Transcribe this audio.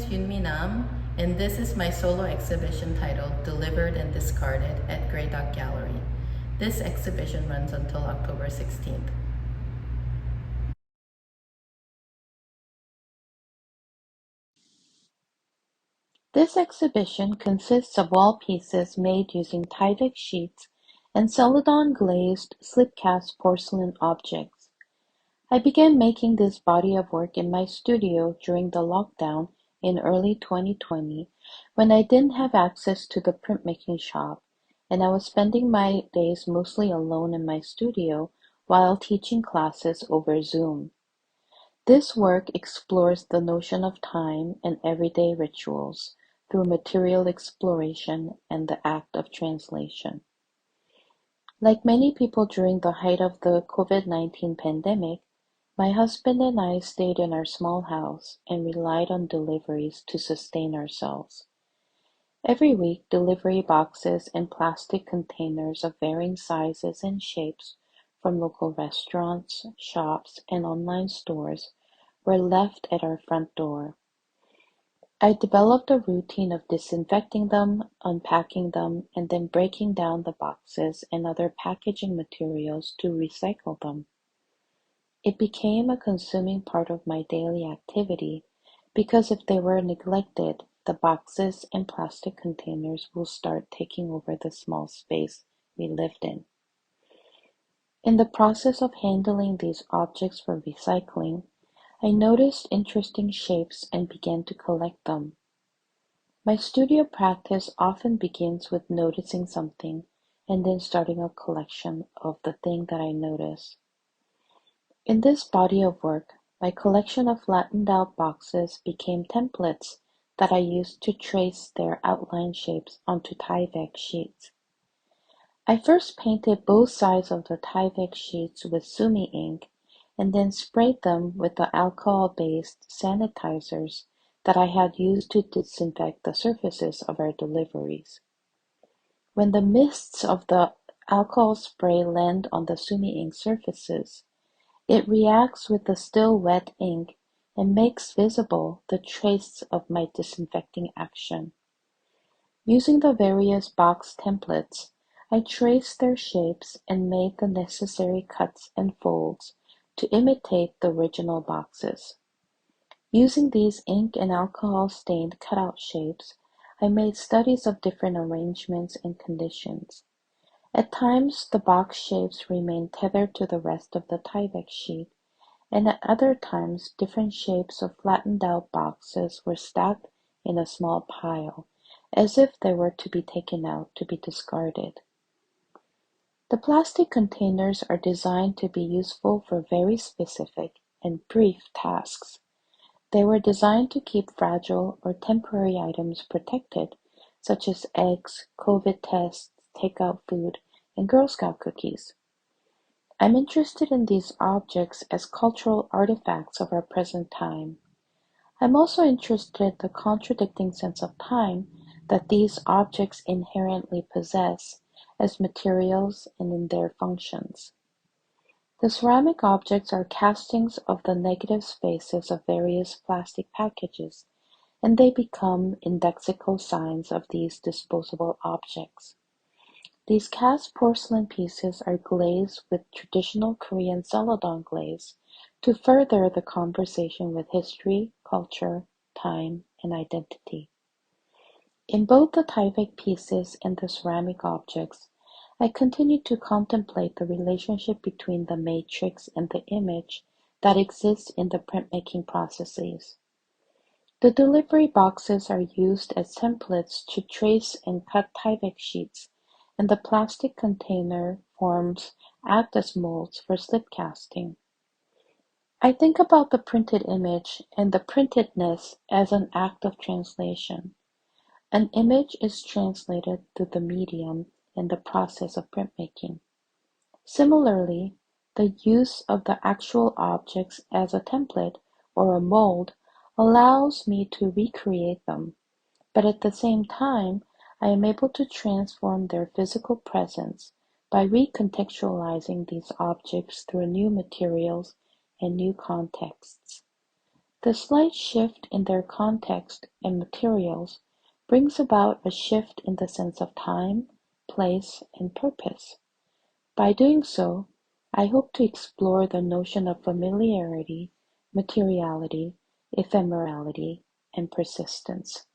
Yoonmi, and this is my solo exhibition titled Delivered and Discarded at grayDUCK Gallery. This exhibition runs until October 16th. This exhibition consists of wall pieces made using Tyvek sheets and celadon-glazed slip-cast porcelain objects. I began making this body of work in my studio during the lockdown in early 2020 when I didn't have access to the printmaking shop, and I was spending my days mostly alone in my studio while teaching classes over Zoom. This work explores the notion of time and everyday rituals through material exploration and the act of translation. Like many people during the height of the COVID-19 pandemic, my husband and I stayed in our small house and relied on deliveries to sustain ourselves. Every week, delivery boxes and plastic containers of varying sizes and shapes from local restaurants, shops, and online stores were left at our front door. I developed a routine of disinfecting them, unpacking them, and then breaking down the boxes and other packaging materials to recycle them. It became a consuming part of my daily activity because if they were neglected, the boxes and plastic containers will start taking over the small space we lived in. In the process of handling these objects for recycling, I noticed interesting shapes and began to collect them. My studio practice often begins with noticing something and then starting a collection of the thing that I notice. In this body of work, my collection of flattened out boxes became templates that I used to trace their outline shapes onto Tyvek sheets. I first painted both sides of the Tyvek sheets with Sumi ink and then sprayed them with the alcohol-based sanitizers that I had used to disinfect the surfaces of our deliveries. When the mists of the alcohol spray land on the Sumi ink surfaces, it reacts with the still wet ink and makes visible the trace of my disinfecting action. Using the various box templates, I traced their shapes and made the necessary cuts and folds to imitate the original boxes. Using these ink and alcohol-stained cutout shapes, I made studies of different arrangements and conditions. At times, the box shapes remained tethered to the rest of the Tyvek sheet, and at other times different shapes of flattened out boxes were stacked in a small pile, as if they were to be taken out to be discarded. The plastic containers are designed to be useful for very specific and brief tasks. They were designed to keep fragile or temporary items protected, such as eggs, COVID tests, takeout food, and Girl Scout cookies. I'm interested in these objects as cultural artifacts of our present time. I'm also interested in the contradicting sense of time that these objects inherently possess as materials and in their functions. The ceramic objects are castings of the negative spaces of various plastic packages, and they become indexical signs of these disposable objects. These cast porcelain pieces are glazed with traditional Korean celadon glaze to further the conversation with history, culture, time, and identity. In both the Tyvek pieces and the ceramic objects, I continue to contemplate the relationship between the matrix and the image that exists in the printmaking processes. The delivery boxes are used as templates to trace and cut Tyvek sheets, and the plastic container forms act as molds for slip casting. I think about the printed image and the printedness as an act of translation. An image is translated through the medium in the process of printmaking. Similarly, the use of the actual objects as a template or a mold allows me to recreate them, but at the same time, I am able to transform their physical presence by recontextualizing these objects through new materials and new contexts. The slight shift in their context and materials brings about a shift in the sense of time, place, and purpose. By doing so, I hope to explore the notion of familiarity, materiality, ephemerality, and persistence.